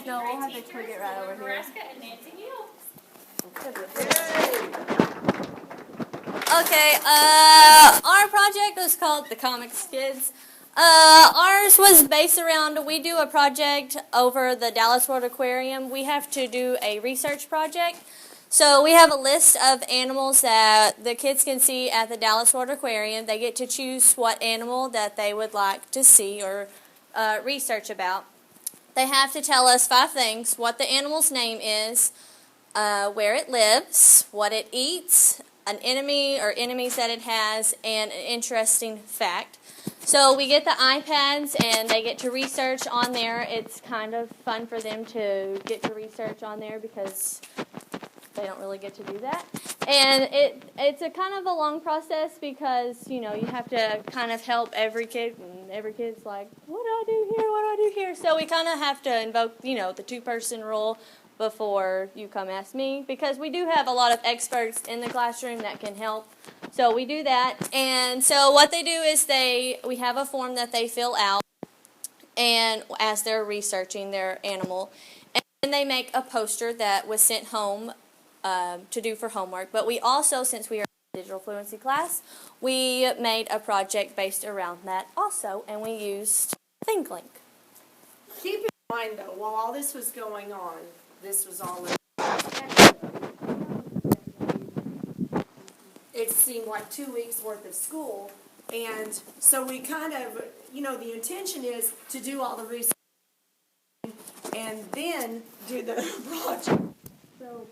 No, we'll have to twig it right over here. Veraska and Nancy Hill. Okay, our project was called The Comics Kids. Ours was based around, we do a project over the Dallas World Aquarium. We have to do a research project. So we have a list of animals that the kids can see at the Dallas World Aquarium. They get to choose what animal that they would like to see or research about. They have to tell us 5 things: what the animal's name is, where it lives, what it eats, an enemy or enemies that it has, and an interesting fact. So we get the iPads and they get to research on there. It's kind of fun for them to get to research on there because they don't really get to do that. And it's a kind of a long process because, you know, you have to kind of help every kid, and every kid's like, what do I do here, what do I do here? So we kind of have to invoke, you know, the 2-person rule before you come ask me, because we do have a lot of experts in the classroom that can help. So we do that. And so what they do is we have a form that they fill out and as they're researching their animal. And then they make a poster that was sent home to do for homework. But we also, since we are in digital fluency class, we made a project based around that also, and we used ThinkLink. Keep in mind, though, while all this was going on, this was all in. It seemed like 2 weeks worth of school, and so we kind of, you know, the intention is to do all the research and then do the project. So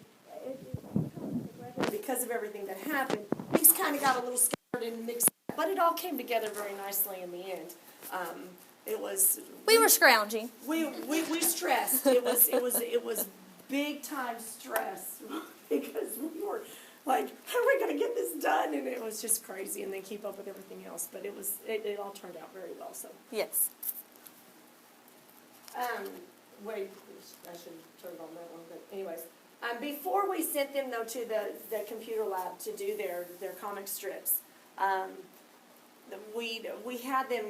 because of everything that happened, things kind of got a little scattered and mixed up, but it all came together very nicely in the end. We were scrounging. We stressed. It was big time stress because we were like, how are we going to get this done? And it was just crazy, and then keep up with everything else. But it all turned out very well. So yes. Wait, I should turn it on that one. But anyways, before we sent them though to the computer lab to do their comic strips, we had them.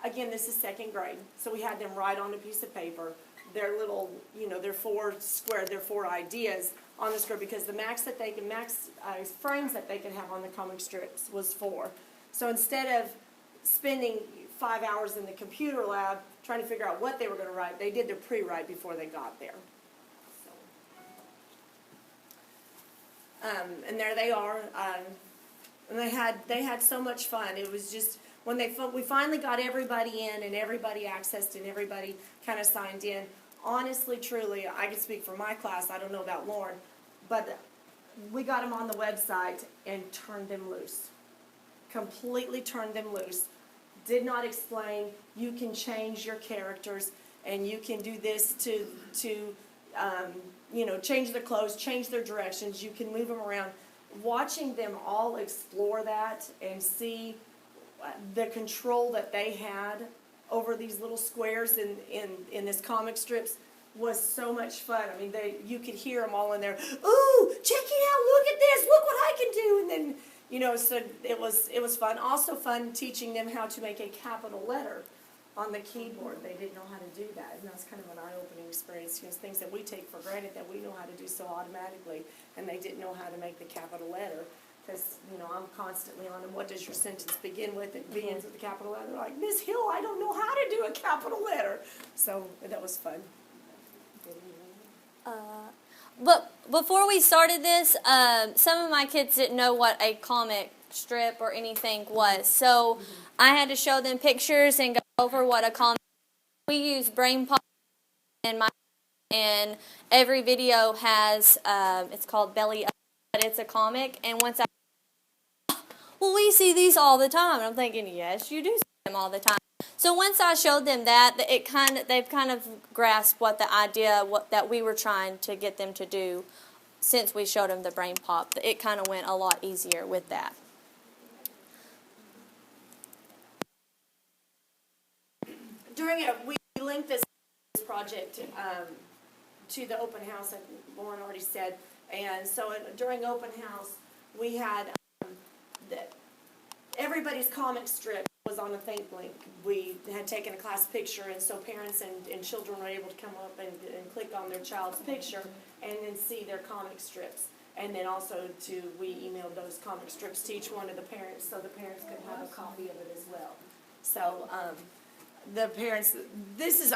Again, this is 2nd grade, so we had them write on a piece of paper their little, you know, their 4 ideas on the script, because the max frames that they could have on the comic strips was 4. So instead of spending 5 hours in the computer lab trying to figure out what they were going to write, they did the pre-write before they got there. So, and there they are, and they had so much fun. It was just, when we finally got everybody in and everybody accessed and everybody kind of signed in, honestly, truly, I can speak for my class, I don't know about Lauren, but we got them on the website and turned them loose. Completely turned them loose. Did not explain, you can change your characters and you can do this to you know, change their clothes, change their directions, you can move them around. Watching them all explore that and see the control that they had over these little squares in this comic strips was so much fun. I mean, you could hear them all in there. Ooh, check it out! Look at this! Look what I can do! And then, you know, so it was fun. Also fun teaching them how to make a capital letter on the keyboard. They didn't know how to do that, and that's kind of an eye-opening experience. You know, things that we take for granted that we know how to do so automatically, and they didn't know how to make the capital letter. Because, you know, I'm constantly on them. What does your sentence begin with? It begins with a capital letter. They're like, Miss Hill, I don't know how to do a capital letter. So that was fun. But before we started this, some of my kids didn't know what a comic strip or anything was. So I had to show them pictures and go over what a comic. We use Brain Pop and every video has, it's called Belly Up, but it's a comic. And once well, we see these all the time. And I'm thinking, yes, you do see them all the time. So once I showed them that, they've kind of grasped what the idea that we were trying to get them to do. Since we showed them the Brain Pop, it kind of went a lot easier with that. We linked this project to the open house, that Lauren already said. And so during open house, we had everybody's comic strip was on a Think Link. We had taken a class picture, and so parents and children were able to come up and click on their child's picture and then see their comic strips. And then also we emailed those comic strips to each one of the parents so the parents could have a copy of it as well. So the parents, this is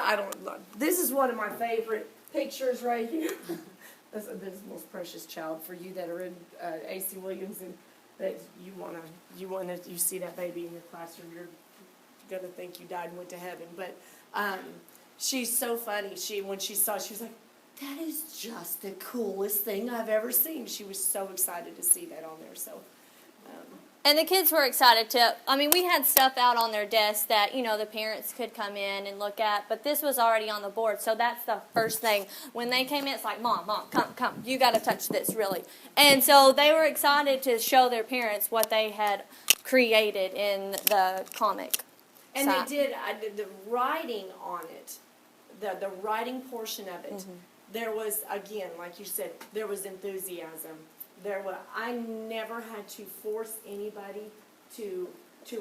one of my favorite pictures right here. This is the most precious child for you that are in A.C. Williams, and that you see that baby in your classroom, you're gonna think you died and went to heaven. But she's so funny. When she saw it, she was like, "That is just the coolest thing I've ever seen." She was so excited to see that on there. So. And the kids were excited to, I mean, we had stuff out on their desk that, the parents could come in and look at, but this was already on the board, so that's the first thing. When they came in, it's like, Mom, come, you got to touch this, really. And so they were excited to show their parents what they had created in the comic. And I did the writing on it, the writing portion of it, there was, again, like you said, there was enthusiasm. I never had to force anybody to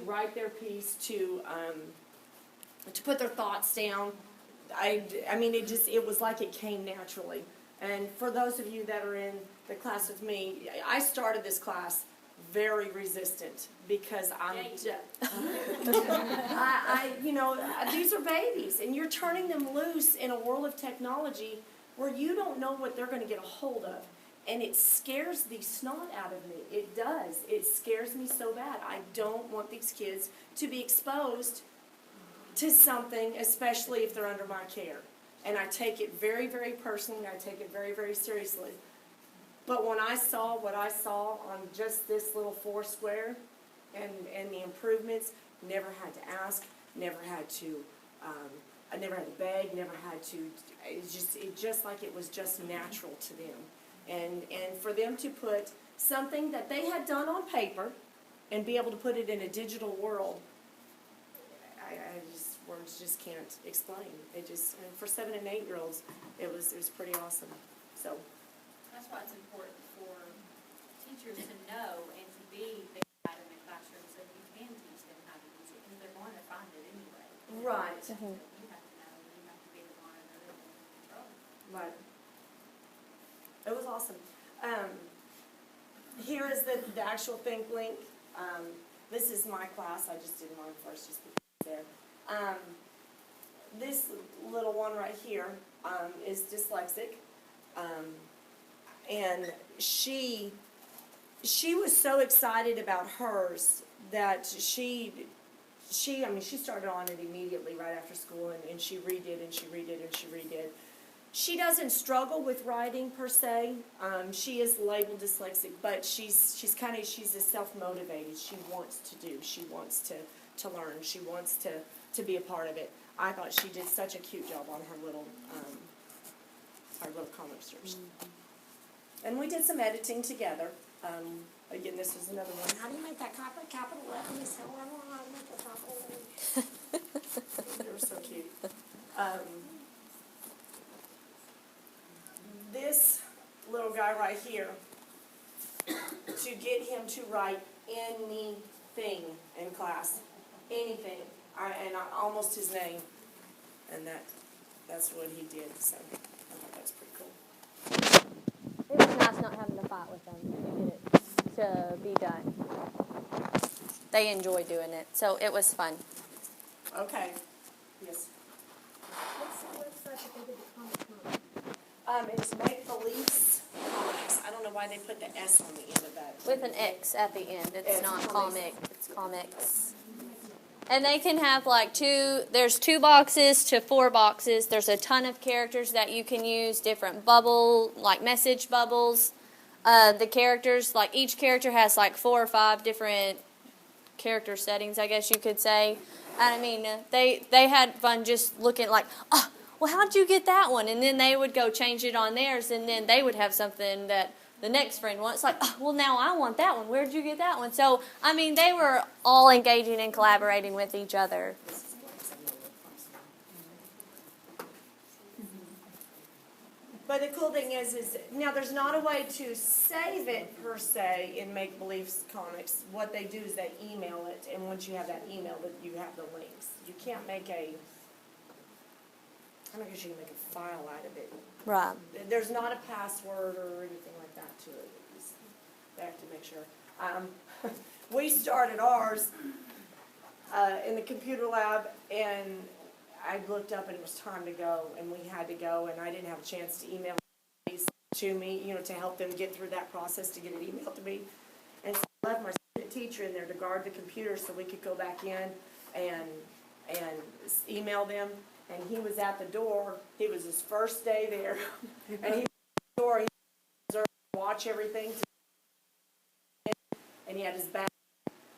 write their piece, to put their thoughts down. I mean, it was like it came naturally. And for those of you that are in the class with me, I started this class very resistant because these are babies, and you're turning them loose in a world of technology where you don't know what they're going to get a hold of. And it scares the snot out of me. It does. It scares me so bad. I don't want these kids to be exposed to something, especially if they're under my care. And I take it very, very personally. I take it very, very seriously. But when I saw what I saw on just this little Foursquare and the improvements, never had to ask, never had to, I never had to beg, never had to, it just like it was just natural to them. And for them to put something that they had done on paper and be able to put it in a digital world, words just can't explain. And for 7 and 8 year olds, it was pretty awesome. So that's why it's important for teachers to know and to be the guide in the classroom so you can teach them how to use it, because they're going to find it anyway. Right. So you have to know, you have to be the monitor and control. Right. It was awesome. Here is the actual Think Link. This is my class. I just did mine first just because it's there. This little one right here is dyslexic. And she was so excited about hers that she started on it immediately right after school, and she redid and she redid and she redid. She doesn't struggle with writing per se. She is labeled dyslexic, but she's a self-motivated. She wants to do. She wants to learn. She wants to be a part of it. I thought she did such a cute job on her little comic strips. And we did some editing together. Again, this was another one. How do you make that capital letter? Miss Helen? I don't know how to make the capital letter. They were so cute. This little guy right here, to get him to write anything in class, anything, almost his name, and that's what he did. So I thought that was pretty cool. It was nice not having to fight with them to get it to be done. They enjoy doing it, so it was fun. Okay. Yes. What's that that they did the comic book? It's Make Beliefs Comics. I don't know why they put the S on the end of that. With an X at the end. It's not comics. comic, it's comics. And they can have there's 2 boxes to 4 boxes. There's a ton of characters that you can use, different message bubbles. The characters, each character has 4 or 5 different character settings, I guess you could say. And I mean, they had fun just looking well, how'd you get that one? And then they would go change it on theirs, and then they would have something that the next friend wants. Well, now I want that one. Where'd you get that one? So, I mean, they were all engaging and collaborating with each other. But the cool thing is now there's not a way to save it per se in Make Believe Comics. What they do is they email it, and once you have that email, that you have the links. You can't make I don't guess you can make a file out of it. Right. There's not a password or anything like that to it. They have to make sure. We started ours in the computer lab, and I looked up and it was time to go, and we had to go, and I didn't have a chance to email these to me, to help them get through that process to get it emailed to me. And so I left my student teacher in there to guard the computer so we could go back in and email them. And he was at the door. It was his first day there, and he was at the door. He was to watch everything, and he had his back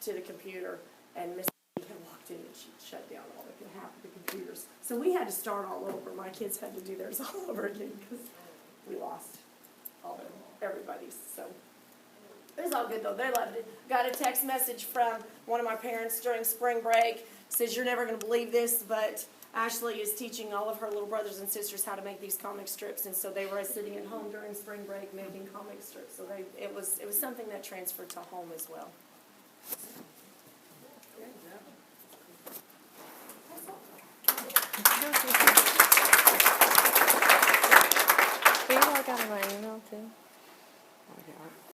to the computer, and Miss had walked in and she shut down half of the computers. So we had to start all over. My kids had to do theirs all over again because we lost everybody's. So it was all good though. They loved it. Got a text message from one of my parents during spring break. Says, "You're never going to believe this, but Ashley is teaching all of her little brothers and sisters how to make these comic strips." And so they were sitting at home during spring break making comic strips. So it was something that transferred to home as well.